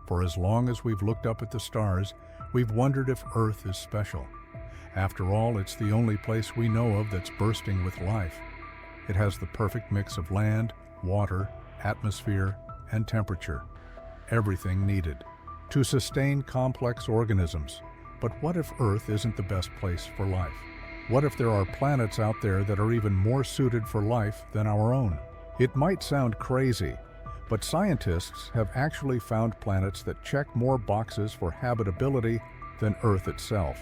For as long as we've looked up at the stars, we've wondered if Earth is special. After all, it's the only place we know of that's bursting with life. It has the perfect mix of land, water, atmosphere, and temperature. Everything needed to sustain complex organisms. But what if Earth isn't the best place for life? What if there are planets out there that are even more suited for life than our own? It might sound crazy, but scientists have actually found planets that check more boxes for habitability than Earth itself.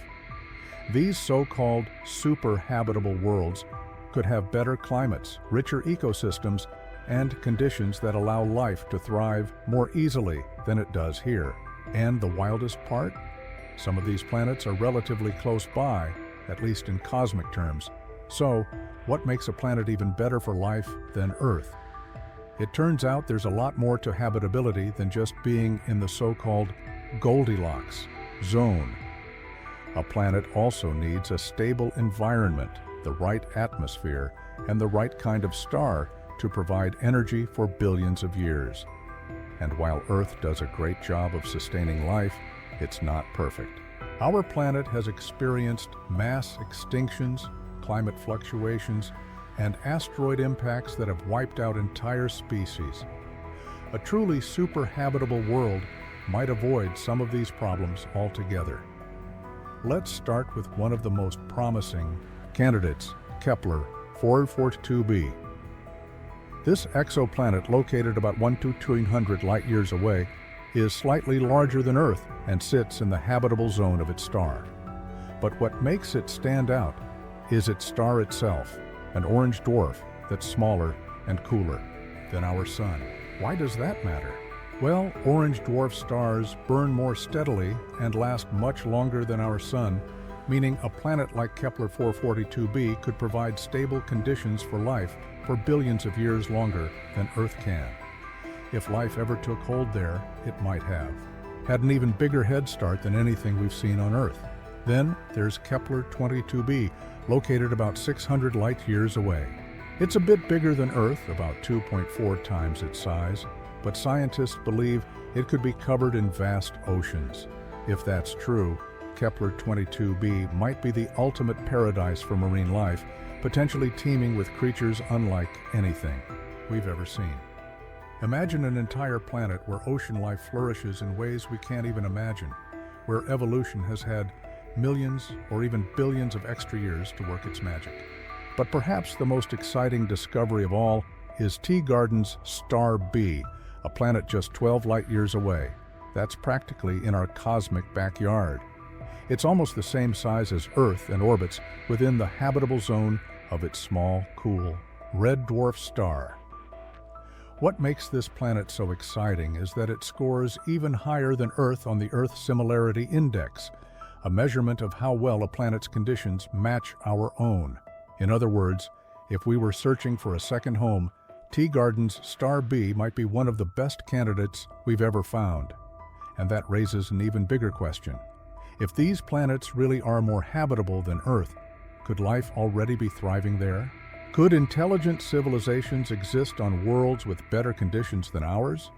These so-called superhabitable worlds could have better climates, richer ecosystems, and conditions that allow life to thrive more easily than it does here. And the wildest part? Some of these planets are relatively close by, at least in cosmic terms. So, what makes a planet even better for life than Earth? It turns out there's a lot more to habitability than just being in the so-called Goldilocks zone. A planet also needs a stable environment, the right atmosphere, and the right kind of star to provide energy for billions of years. And while Earth does a great job of sustaining life, it's not perfect. Our planet has experienced mass extinctions, climate fluctuations, and asteroid impacts that have wiped out entire species. A truly superhabitable world might avoid some of these problems altogether. Let's start with one of the most promising candidates, Kepler 442b. This exoplanet, located about 1,200 light-years away, is slightly larger than Earth and sits in the habitable zone of its star. But what makes it stand out is its star itself, an orange dwarf that's smaller and cooler than our Sun. Why does that matter? Well, orange dwarf stars burn more steadily and last much longer than our Sun, meaning a planet like Kepler 442b could provide stable conditions for life for billions of years longer than Earth can. If life ever took hold there, it might have. Had an even bigger head start than anything we've seen on Earth. Then there's Kepler 22b, located about 600 light-years away. It's a bit bigger than Earth, about 2.4 times its size, but scientists believe it could be covered in vast oceans. If that's true, Kepler 22b might be the ultimate paradise for marine life, potentially teeming with creatures unlike anything we've ever seen. Imagine an entire planet where ocean life flourishes in ways we can't even imagine, where evolution has had millions or even billions of extra years to work its magic. But perhaps the most exciting discovery of all is Teegarden's Star B, a planet just 12 light-years away. That's practically in our cosmic backyard. It's almost the same size as Earth and orbits within the habitable zone of its small, cool, red dwarf star. What makes this planet so exciting is that it scores even higher than Earth on the Earth Similarity Index, a measurement of how well a planet's conditions match our own. In other words, if we were searching for a second home, Teegarden's Star B might be one of the best candidates we've ever found. And that raises an even bigger question. If these planets really are more habitable than Earth, could life already be thriving there? Could intelligent civilizations exist on worlds with better conditions than ours?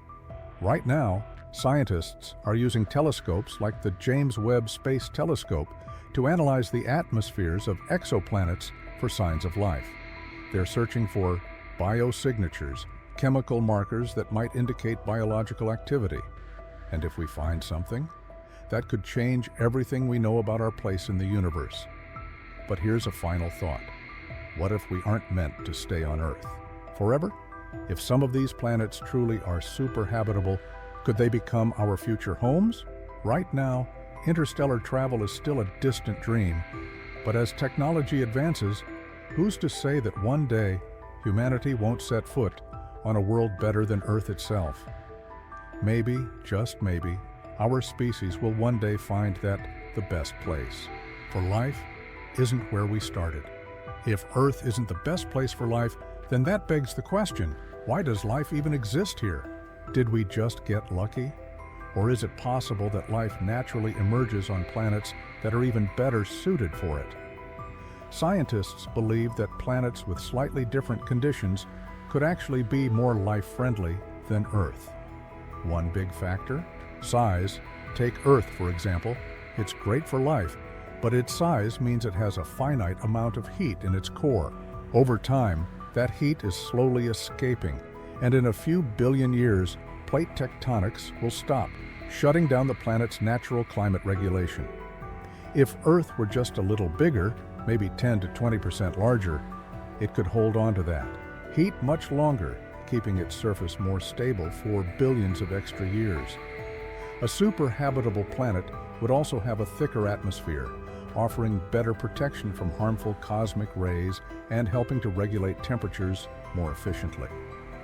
Right now, scientists are using telescopes like the James Webb Space Telescope to analyze the atmospheres of exoplanets for signs of life. They're searching for biosignatures, chemical markers that might indicate biological activity. And if we find something, that could change everything we know about our place in the universe. But here's a final thought. What if we aren't meant to stay on Earth forever? If some of these planets truly are superhabitable, could they become our future homes? Right now, interstellar travel is still a distant dream, but as technology advances, who's to say that one day humanity won't set foot on a world better than Earth itself? Maybe, just maybe, our species will one day find that the best place for life isn't where we started. If Earth isn't the best place for life, then that begs the question, why does life even exist here? Did we just get lucky? Or is it possible that life naturally emerges on planets that are even better suited for it? Scientists believe that planets with slightly different conditions could actually be more life-friendly than Earth. One big factor? Size. Take Earth, for example. It's great for life, but its size means it has a finite amount of heat in its core. Over time, that heat is slowly escaping, and in a few billion years, plate tectonics will stop, shutting down the planet's natural climate regulation. If Earth were just a little bigger, maybe 10 to 20% larger, it could hold on to that heat much longer, keeping its surface more stable for billions of extra years. A superhabitable planet would also have a thicker atmosphere, offering better protection from harmful cosmic rays and helping to regulate temperatures more efficiently.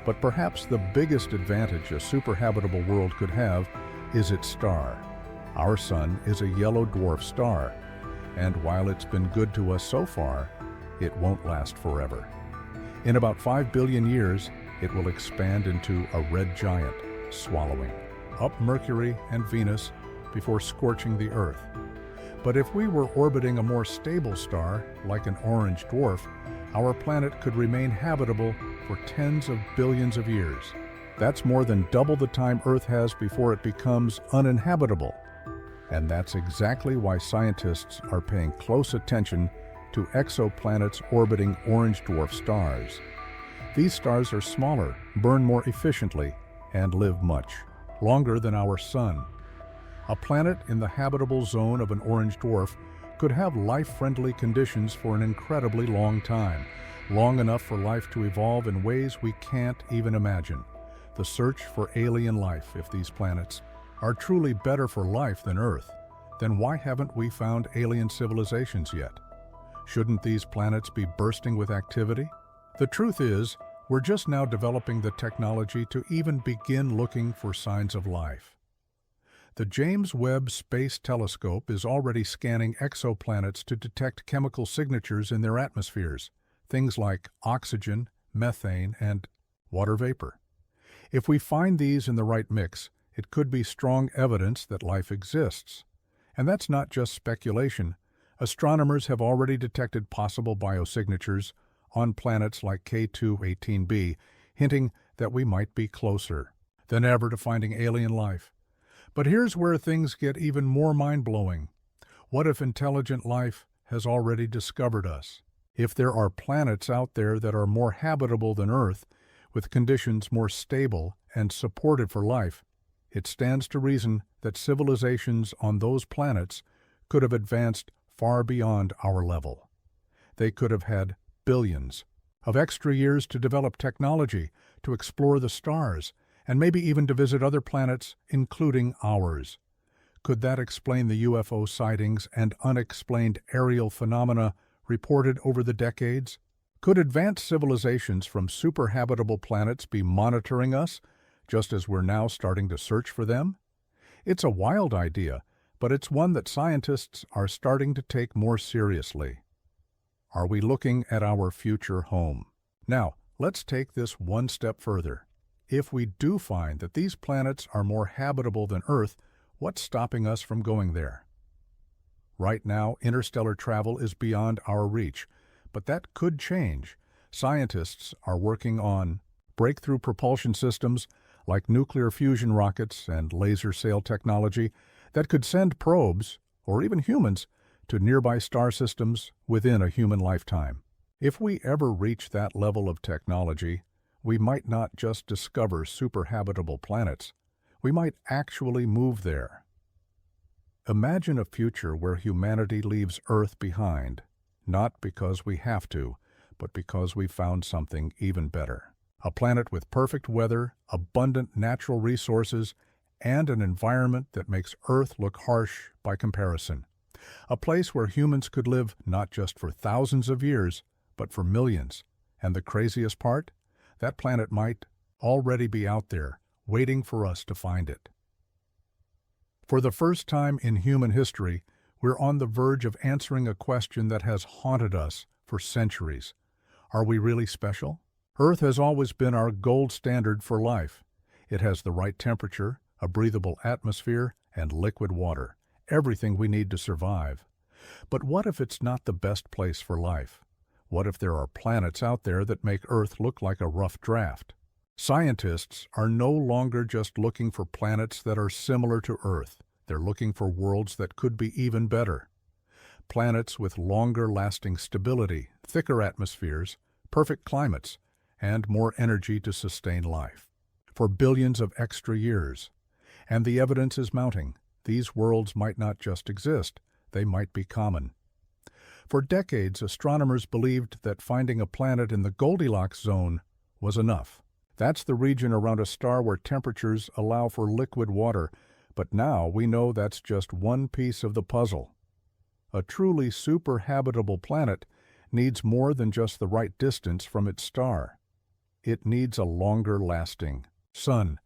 But perhaps the biggest advantage a superhabitable world could have is its star. Our sun is a yellow dwarf star, and while it's been good to us so far, it won't last forever. In about 5 billion years, it will expand into a red giant, swallowing up Mercury and Venus before scorching the Earth. But if we were orbiting a more stable star, like an orange dwarf, our planet could remain habitable for tens of billions of years. That's more than double the time Earth has before it becomes uninhabitable. And that's exactly why scientists are paying close attention to exoplanets orbiting orange dwarf stars. These stars are smaller, burn more efficiently, and live much longer than our sun. A planet in the habitable zone of an orange dwarf could have life-friendly conditions for an incredibly long time, long enough for life to evolve in ways we can't even imagine. The search for alien life, if these planets are truly better for life than Earth, then why haven't we found alien civilizations yet? Shouldn't these planets be bursting with activity? The truth is, we're just now developing the technology to even begin looking for signs of life. The James Webb Space Telescope is already scanning exoplanets to detect chemical signatures in their atmospheres, things like oxygen, methane, and water vapor. If we find these in the right mix, it could be strong evidence that life exists. And that's not just speculation. Astronomers have already detected possible biosignatures on planets like K2-18b, hinting that we might be closer than ever to finding alien life. But here's where things get even more mind-blowing. What if intelligent life has already discovered us? If there are planets out there that are more habitable than Earth, with conditions more stable and supported for life, it stands to reason that civilizations on those planets could have advanced far beyond our level. They could have had billions of extra years to develop technology, to explore the stars, and maybe even to visit other planets, including ours. Could that explain the UFO sightings and unexplained aerial phenomena reported over the decades? Could advanced civilizations from superhabitable planets be monitoring us, just as we're now starting to search for them? It's a wild idea, but it's one that scientists are starting to take more seriously. Are we looking at our future home? Now, let's take this one step further. If we do find that these planets are more habitable than Earth, what's stopping us from going there? Right now, interstellar travel is beyond our reach, but that could change. Scientists are working on breakthrough propulsion systems like nuclear fusion rockets and laser sail technology that could send probes, or even humans, to nearby star systems within a human lifetime. If we ever reach that level of technology, we might not just discover superhabitable planets, we might actually move there. Imagine a future where humanity leaves Earth behind, not because we have to, but because we found something even better. A planet with perfect weather, abundant natural resources, and an environment that makes Earth look harsh by comparison. A place where humans could live not just for thousands of years, but for millions. And the craziest part? That planet might already be out there, waiting for us to find it. For the first time in human history, we're on the verge of answering a question that has haunted us for centuries. Are we really special? Earth has always been our gold standard for life. It has the right temperature, a breathable atmosphere, and liquid water. Everything we need to survive. But what if it's not the best place for life? What if there are planets out there that make Earth look like a rough draft? Scientists are no longer just looking for planets that are similar to Earth. They're looking for worlds that could be even better. Planets with longer-lasting stability, thicker atmospheres, perfect climates, and more energy to sustain life for billions of extra years. And the evidence is mounting. These worlds might not just exist, they might be common. For decades, astronomers believed that finding a planet in the Goldilocks zone was enough. That's the region around a star where temperatures allow for liquid water, but now we know that's just one piece of the puzzle. A truly superhabitable planet needs more than just the right distance from its star. It needs a longer-lasting sun.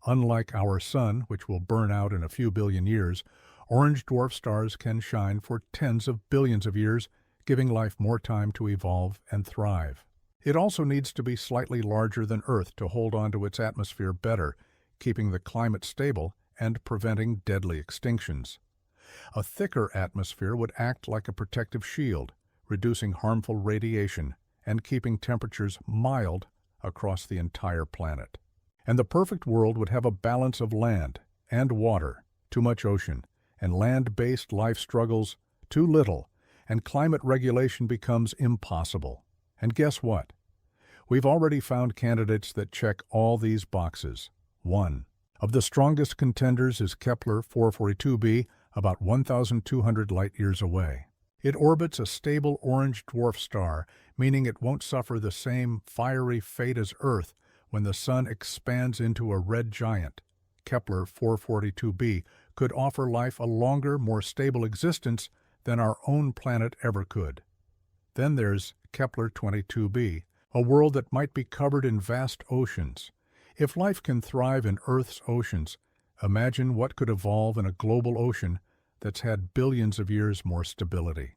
Unlike our sun, which will burn out in a few billion years, orange dwarf stars can shine for tens of billions of years, giving life more time to evolve and thrive. It also needs to be slightly larger than Earth to hold onto its atmosphere better, keeping the climate stable and preventing deadly extinctions. A thicker atmosphere would act like a protective shield, reducing harmful radiation and keeping temperatures mild across the entire planet. And the perfect world would have a balance of land and water, too much ocean, and land-based life struggles, too little, and climate regulation becomes impossible. And guess what? We've already found candidates that check all these boxes. One of the strongest contenders is Kepler 442b, about 1,200 light-years away. It orbits a stable orange dwarf star, meaning it won't suffer the same fiery fate as Earth when the Sun expands into a red giant. Kepler 442b could offer life a longer, more stable existence than our own planet ever could. Then there's Kepler 22b, a world that might be covered in vast oceans. If life can thrive in Earth's oceans, imagine what could evolve in a global ocean that's had billions of years more stability.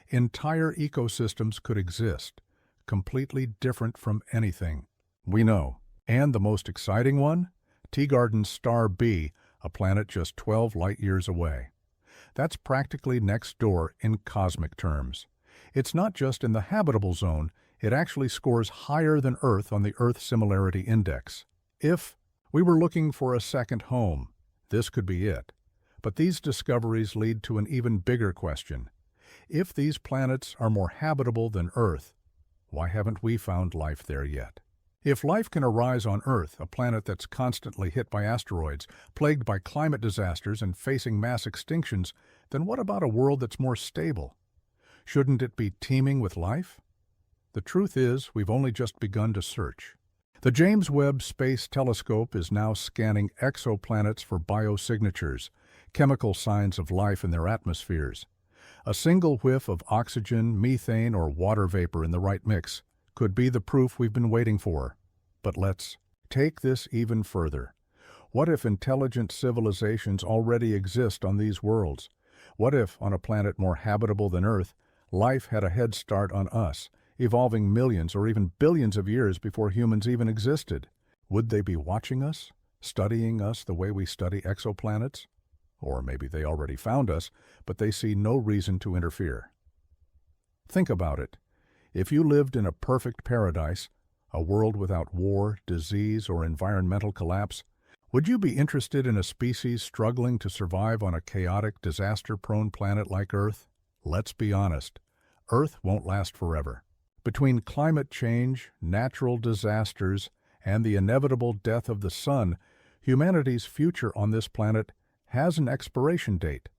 Entire ecosystems could exist, completely different from anything we know. And the most exciting one? Teegarden's star B, a planet just 12 light-years away. That's practically next door in cosmic terms. It's not just in the habitable zone, it actually scores higher than Earth on the Earth Similarity Index. If we were looking for a second home, this could be it. But these discoveries lead to an even bigger question. If these planets are more habitable than Earth, why haven't we found life there yet? If life can arise on Earth, a planet that's constantly hit by asteroids, plagued by climate disasters and facing mass extinctions, then what about a world that's more stable? Shouldn't it be teeming with life? The truth is, we've only just begun to search. The James Webb Space Telescope is now scanning exoplanets for biosignatures, chemical signs of life in their atmospheres. A single whiff of oxygen, methane, or water vapor in the right mix could be the proof we've been waiting for. But let's take this even further. What if intelligent civilizations already exist on these worlds? What if, on a planet more habitable than Earth, life had a head start on us, evolving millions or even billions of years before humans even existed? Would they be watching us, studying us the way we study exoplanets? Or maybe they already found us, but they see no reason to interfere. Think about it. If you lived in a perfect paradise, a world without war, disease, or environmental collapse, would you be interested in a species struggling to survive on a chaotic, disaster-prone planet like Earth? Let's be honest, Earth won't last forever. Between climate change, natural disasters, and the inevitable death of the Sun, humanity's future on this planet has an expiration date.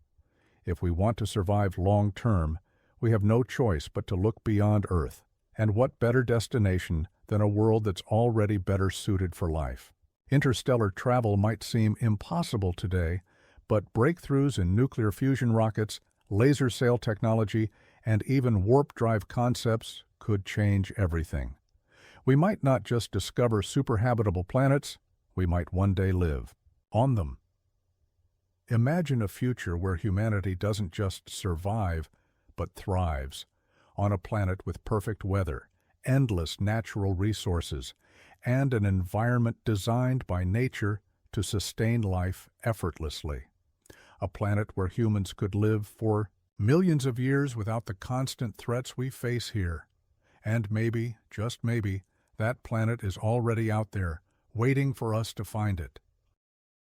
If we want to survive long-term, we have no choice but to look beyond Earth. And what better destination than a world that's already better suited for life? Interstellar travel might seem impossible today, but breakthroughs in nuclear fusion rockets, laser sail technology, and even warp drive concepts could change everything. We might not just discover superhabitable planets, we might one day live on them. Imagine a future where humanity doesn't just survive, but thrives, on a planet with perfect weather, endless natural resources, and an environment designed by nature to sustain life effortlessly. A planet where humans could live for millions of years without the constant threats we face here. And maybe, just maybe, that planet is already out there, waiting for us to find it.